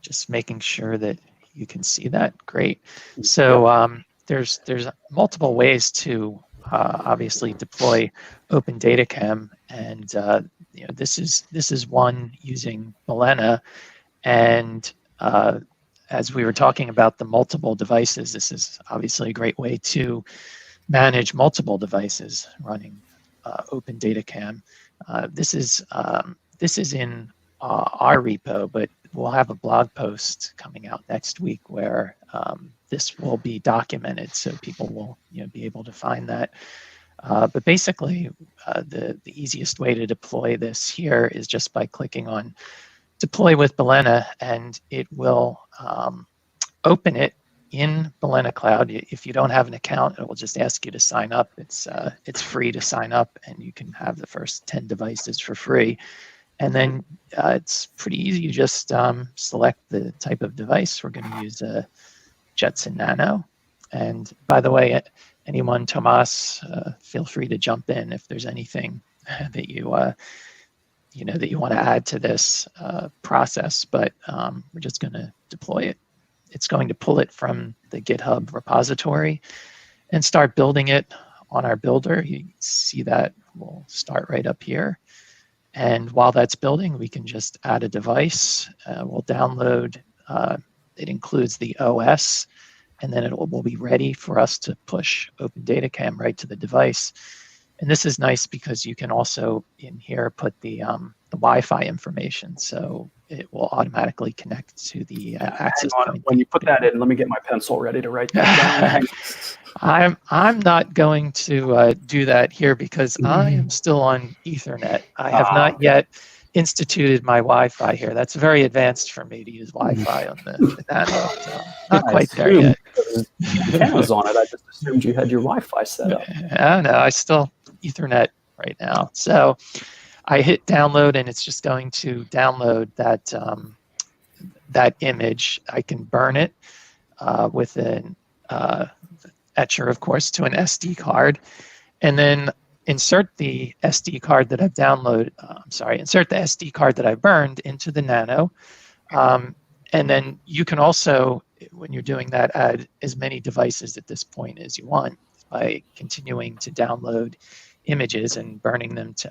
Just making sure that you can see that. Great. So there's multiple ways to obviously deploy OpenDataCam, and this is one using balena, and as we were talking about the multiple devices, this is obviously a great way to manage multiple devices running OpenDataCam. This is in our repo, but we'll have a blog post coming out next week where this will be documented, so people will be able to find that. But basically, the easiest way to deploy this here is just by clicking on Deploy with Balena, and it will open it in Balena Cloud. If you don't have an account, it will just ask you to sign up. It's free to sign up, and you can have the first 10 devices for free. And then it's pretty easy. You just select the type of device. We're going to use a Jetson Nano. And by the way, anyone, Tomas, feel free to jump in if there's anything that you that you want to add to this process. But we're just going to deploy it. It's going to pull it from the GitHub repository and start building it on our builder. You see that we'll start right up here. And while that's building, we can just add a device. We'll download, it includes the OS, and then it will be ready for us to push OpenDataCam right to the device. And this is nice because you can also in here put the Wi-Fi information, so it will automatically connect to the access point. When you put that in, let me get my pencil ready to write that down. I'm not going to do that here because I am still on Ethernet. I have not yet instituted my Wi-Fi here. That's very advanced for me to use Wi-Fi on the Nano. So not quite there yet. Cameras on it. I just assumed you had your Wi-Fi set up. No, I still Ethernet right now. So I hit download, and it's just going to download that that image. I can burn it with an etcher, of course, to an SD card, and then insert the SD card that I've insert the SD card that I burned into the Nano. And then you can also, when you're doing that, add as many devices at this point as you want by continuing to download images and burning them to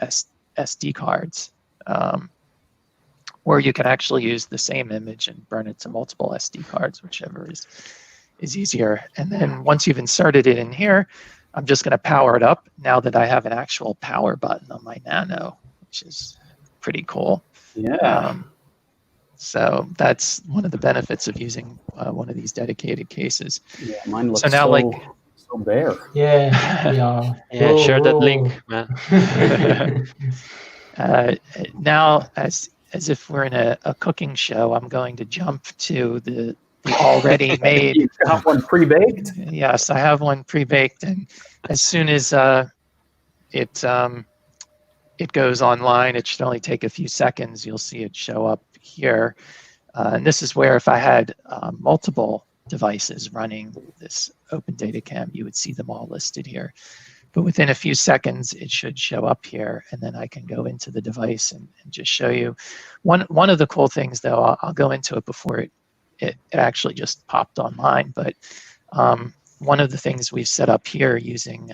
SD cards. Or you can actually use the same image and burn it to multiple SD cards, whichever is easier. And then once you've inserted it in here, I'm just going to power it up now that I have an actual power button on my Nano, which is pretty cool. Yeah. So that's one of the benefits of using one of these dedicated cases. Yeah, mine looks so now, so bare. Yeah. Yeah, share that link, man. Now, as if we're in a cooking show, I'm going to jump to the already made. You have one pre-baked? Yes, I have one pre-baked, and as soon as it goes online, it should only take a few seconds. You'll see it show up here, and this is where if I had multiple devices running this OpenDataCam, you would see them all listed here. But within a few seconds, it should show up here, and then I can go into the device and just show you. One of the cool things, though, I'll go into it before it actually just popped online, but one of the things we've set up here using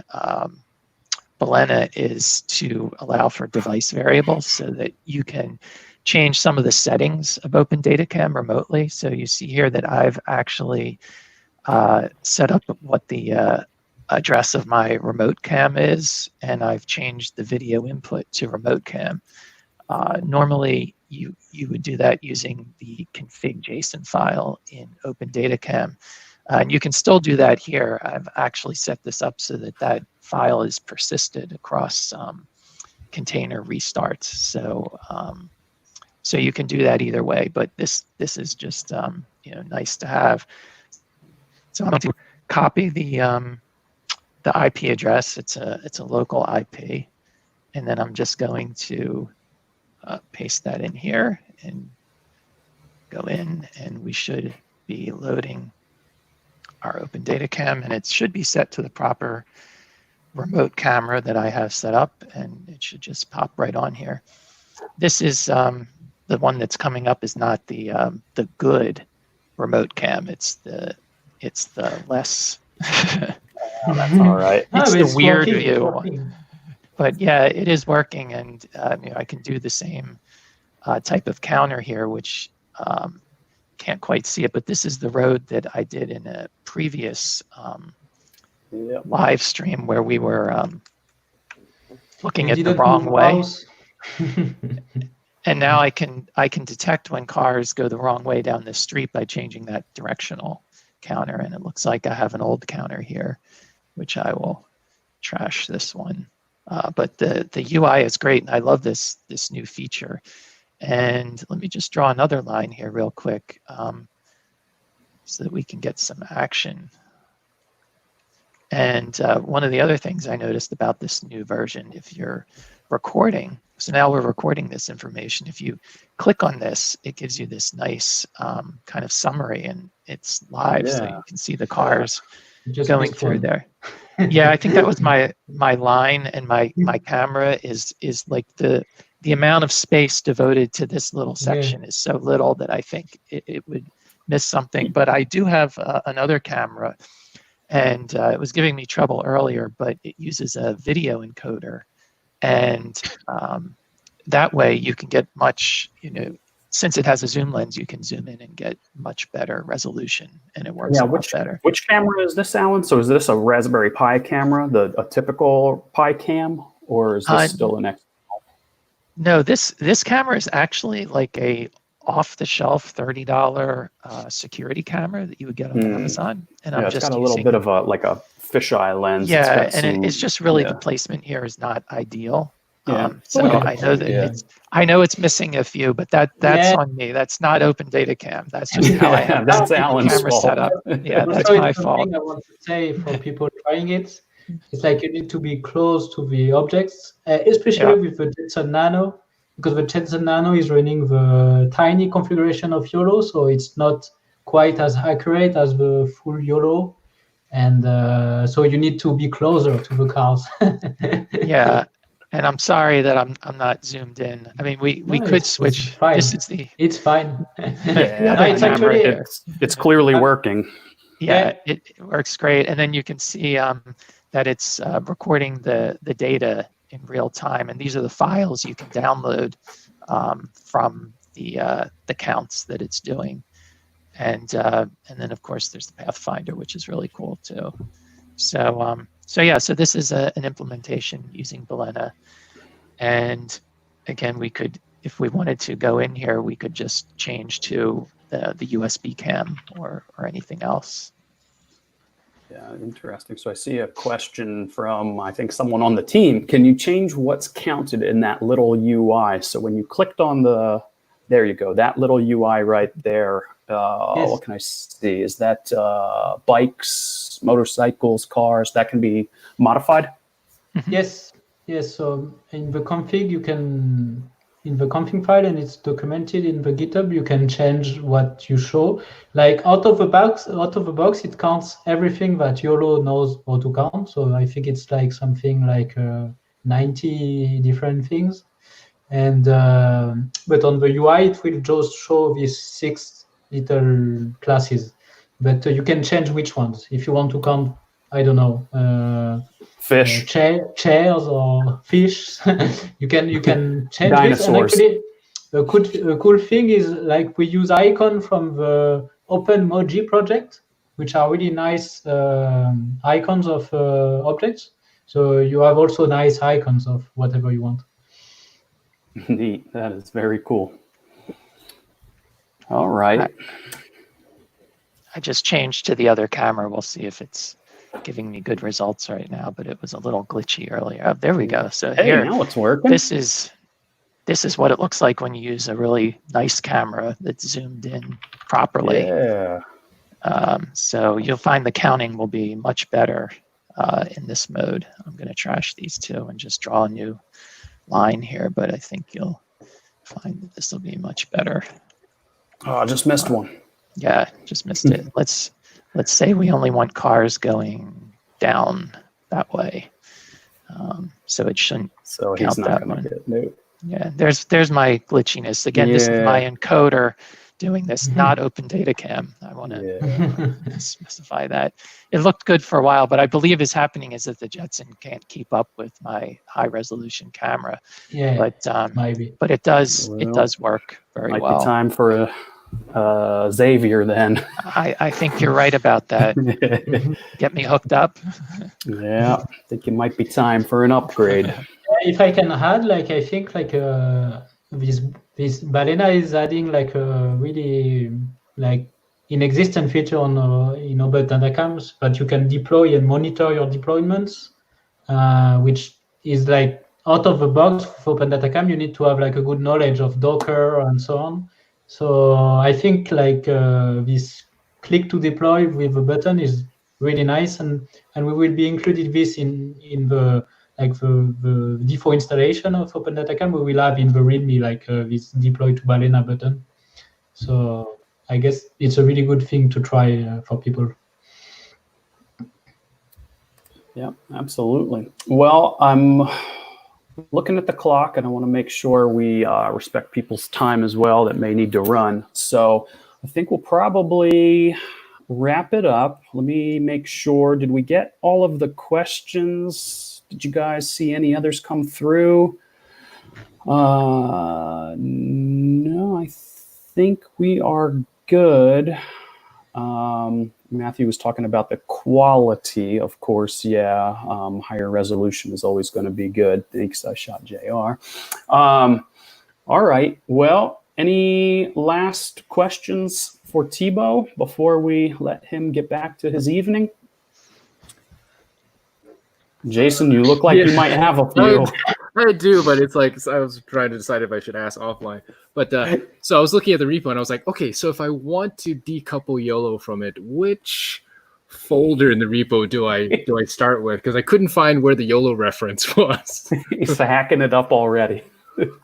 Balena is to allow for device variables so that you can change some of the settings of OpenDataCam remotely. So you see here that I've actually set up what the address of my remote cam is, and I've changed the video input to remote cam. Normally, you would do that using the config JSON file in OpenDataCam. And you can still do that here. I've actually set this up so that that file is persisted across container restarts. So you can do that either way, but this is just nice to have. So I'm going to copy the IP address. It's a local IP, and then I'm just going to paste that in here and go in, and we should be loading our OpenDataCam, and it should be set to the proper remote camera that I have set up, and it should just pop right on here. This is the one that's coming up is not the good remote cam. It's the less that's all right. It's but the weird working, it's view. working. But yeah, it is working, and I can do the same type of counter here, which can't quite see it, but this is the road that I did in a previous Yep. live stream where we were looking You at the didn't wrong move way. mouse. And now I can detect when cars go the wrong way down this street by changing that directional counter. And it looks like I have an old counter here, which I will trash this one. But the UI is great, and I love this new feature. And let me just draw another line here real quick so that we can get some action. And one of the other things I noticed about this new version, if you're recording, so now we're recording this information. If you click on this, it gives you this nice kind of summary, and it's live, so you can see the cars going through there. Yeah, I think that was my line, and my camera is like the amount of space devoted to this little section is so little that I think it would miss something. But I do have another camera, and it was giving me trouble earlier, but it uses a video encoder. And that way you can get much, since it has a zoom lens, you can zoom in and get much better resolution, and it works a lot better. Which camera is this, Alan? So is this a Raspberry Pi camera, a typical Pi cam, or is this still an external? No, this camera is actually like a off-the-shelf $30 security camera that you would get on Amazon. And I'm it's just got a little bit of a fisheye lens. Yeah, and it's just really the placement here is not ideal. So I know that I know it's missing a few, but that's on me. That's not OpenDataCam. That's just how I have that's Alan's camera fault. set up. Yeah, that's So my it's fault. something I want to say for people trying it. It's like you need to be close to the objects, especially with the Jetson Nano, because the Jetson Nano is running the tiny configuration of Yolo, so it's not quite as accurate as the full Yolo. And so you need to be closer to the cars. Yeah, and I'm sorry that I'm not zoomed in. I mean, we could switch. It's fine. This is It's fine. it's actually it's clearly working. Yeah, it works great. And then you can see that it's recording the data in real time, and these are the files you can download from the counts that it's doing. And then of course there's the Pathfinder, which is really cool too. So so this is an implementation using Balena. And again, we could, if we wanted to go in here, we could just change to the USB cam or anything else. Yeah, interesting. So I see a question from, I think, someone on the team. Can you change what's counted in that little UI? So when you clicked on there you go, that little UI right there. What can I see? Is that bikes, motorcycles, cars? That can be modified? Yes. So in the config, you can, in the config file, and it's documented in the GitHub, you can change what you show. Like out of the box, it counts everything that Yolo knows how to count. So I think it's like something like 90 different things. And but on the UI, it will just show these 6 little classes. But you can change which ones. If you want to count, I don't know, fish, chairs or fish, you can change dinosaurs. This. And actually, a cool thing is like we use icon from the OpenMoji project, which are really nice icons of objects. So you have also nice icons of whatever you want. Neat. That is very cool. All right. I just changed to the other camera. We'll see if it's giving me good results right now, but it was a little glitchy earlier. Oh, there we go. So here, now it's working. This is what it looks like when you use a really nice camera that's zoomed in properly. Yeah. So you'll find the counting will be much better in this mode. I'm going to trash these two and just draw a new line here, but I think you'll find that this will be much better. Oh, I just missed one. Yeah, just missed it. Let's say we only want cars going down that way, so it shouldn't. So count he's not that going to one. get no. Yeah, there's my glitchiness again. This is my encoder doing this, not OpenDataCam. I want to Yeah. specify that. It looked good for a while, but I believe is happening is that the Jetson can't keep up with my high resolution camera. Yeah, But maybe. but it does Well, work very Might well. be time for a Xavier then. I think you're right about that. Get me hooked up. Yeah, I think it might be time for an upgrade. If I can add, like I think like this balena is adding like a really like inexistent feature on in OpenDataCams, but you can deploy and monitor your deployments, which is like out of the box for OpenDataCam. You need to have like a good knowledge of Docker and so on. So I think like this click to deploy with a button is really nice, and we will be included this in the like the default installation of OpenDataCam. We will have in the README like this deploy to balena button. So I guess it's a really good thing to try for people. Yeah, absolutely. Well, I'm looking at the clock and I want to make sure we respect people's time as well that may need to run. So I think we'll probably wrap it up. Let me make sure. Did we get all of the questions? Did you guys see any others come through? No, I think we are good. Matthew was talking about the quality, of course. Yeah, higher resolution is always going to be good. Thanks, I shot JR. All right. Well, any last questions for Thibault before we let him get back to his evening? Jason, you look like you might have a few. I do, but it's like I was trying to decide if I should ask offline. But so I was looking at the repo and I was like, okay, so if I want to decouple Yolo from it, which folder in the repo do I start with? Because I couldn't find where the Yolo reference was. He's hacking it up already.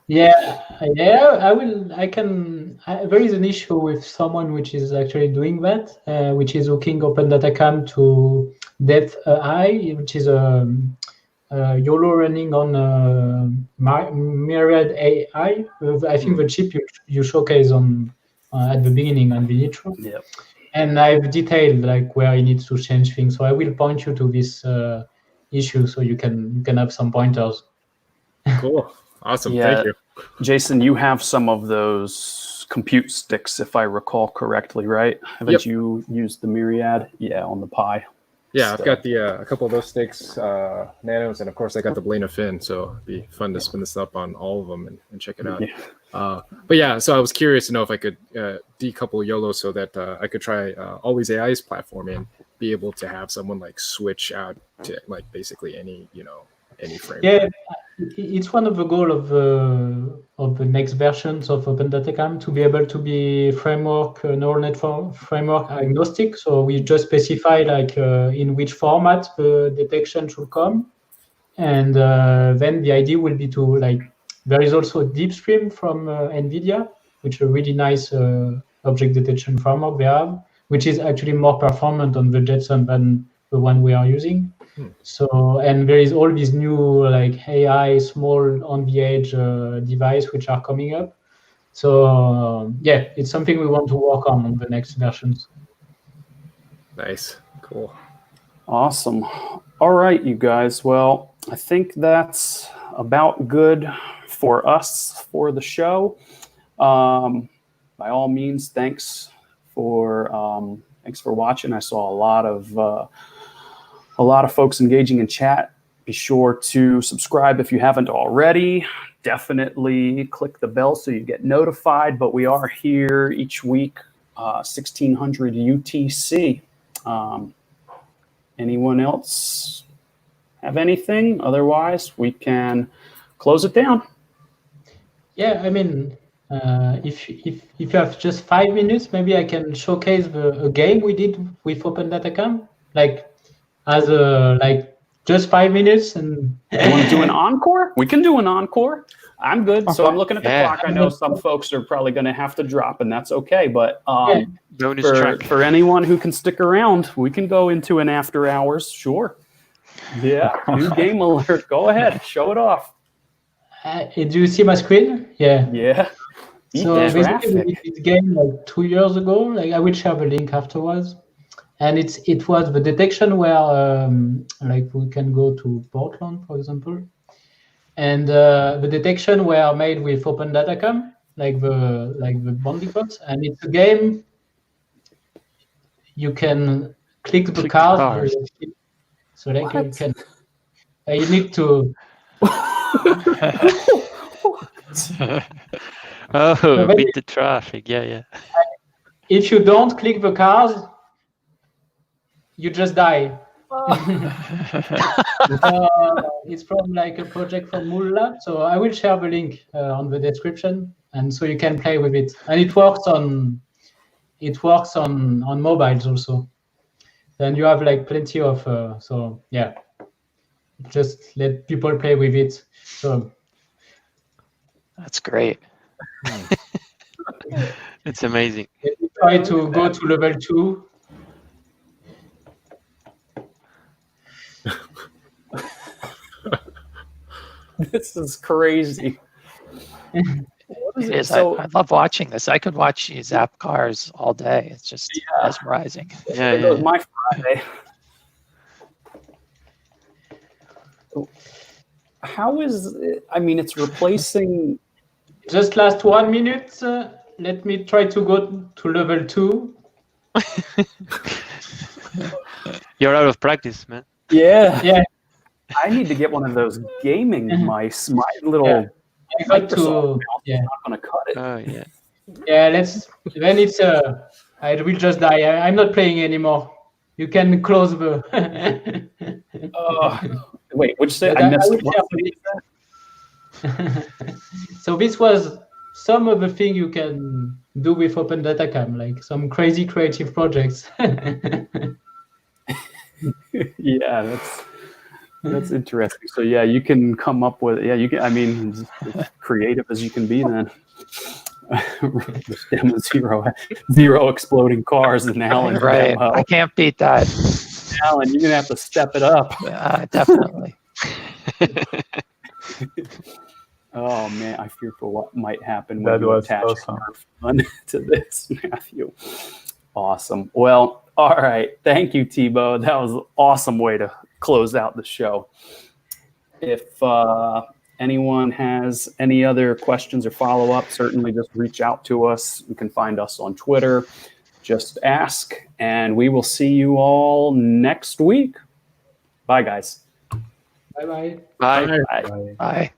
Yeah, I will. There is an issue with someone which is actually doing that, which is hooking OpenDataCam to Depth AI, which is a Yolo running on Myriad AI. I think the chip you showcase on at the beginning on the intro. Yep. And I've detailed like where he needs to change things. So I will point you to this issue so you can have some pointers. Cool. Awesome. Yeah. Thank you. Jason, you have some of those compute sticks, if I recall correctly, right? Haven't you used the Myriad? Yeah, on the Pi. Yeah, I've got the a couple of those sticks, nanos, and of course I got the balena fin. So it'd be fun to spin this up on all of them and check it out. Yeah. But yeah, so I was curious to know if I could decouple Yolo so that I could try AlwaysAI's platform and be able to have someone like switch out to like basically any framework. Yeah, it's one of the goals of the next versions of OpenDataCam to be able to be neural network framework agnostic. So we just specify like in which format the detection should come, and then the idea will be to like there is also a DeepStream from NVIDIA, which is a really nice object detection framework they have, which is actually more performant on the Jetson than the one we are using. So, and there is all these new like AI small on the edge device which are coming up. So yeah, it's something we want to work on the next versions. Nice, cool, Awesome. All right, you guys. Well, I think that's about good for us for the show. By all means, thanks for watching. I saw a lot of folks engaging in chat. Be sure to subscribe if you haven't already. Definitely click the bell so you get notified. But we are here each week, 1600 UTC. Anyone else have anything? Otherwise, we can close it down. Yeah, I mean, if you have just 5 minutes, maybe I can showcase a game we did with OpenDataCam, like as just 5 minutes. And you want to do an encore? We can do an encore. I'm good. So I'm looking at the clock. I know some folks are probably going to have to drop, and that's okay. But for anyone who can stick around, we can go into an after hours. Sure. Yeah. New game alert. Go ahead. Show it off. Do you see my screen? Yeah. Yeah. So the basically, we traffic. did this game like 2 years ago. Like I will share the link afterwards. And it was the detection where like we can go to Portland, for example, and the detection were made with OpenDataCam, like the Bandicoot, and it's a game. You can click the Click the cars, cars. so like you What? can. You need to. Oh, But beat the traffic. Yeah. if you don't click the cars, you just die. It's from like a project from Lab, so I will share the link on the description, and so you can play with it. And it works on mobiles also. Then you have like plenty of so yeah. Just let people play with it. So That's great. It's amazing. let me try to go to level 2. This is crazy. What It is. So, I love watching this. I could watch you zap cars all day. It's just mesmerizing. there goes my Friday. How is it? I mean, it's replacing. Just last 1 minute. Let me try to go to level 2. You're out of practice, man. Yeah. I need to get one of those gaming mice. My little I got Microsoft to. mouse Yeah. is not going to cut it. Oh yeah. Yeah. Let's. Then it's. I will just die. I'm not playing anymore. You can close the. Wait, which say But I missed? will What share thing the link. So this was some of the things you can do with OpenDataCam, like some crazy creative projects. Yeah, that's interesting. So yeah, you can come up with you can. I mean, as creative as you can be then. This demo zero exploding cars and Alan Right. demo. I can't beat that. Alan, you're gonna have to step it up. Definitely. Oh man, I fear for what might happen That when you was attach awesome. fun to this, Matthew. Awesome. Well, all right. Thank you, Thibault. That was an awesome way to close out the show. If anyone has any other questions or follow-up, certainly just reach out to us. You can find us on Twitter. Just ask, and we will see you all next week. Bye, guys. Bye-bye. Bye. Bye. Bye. Bye.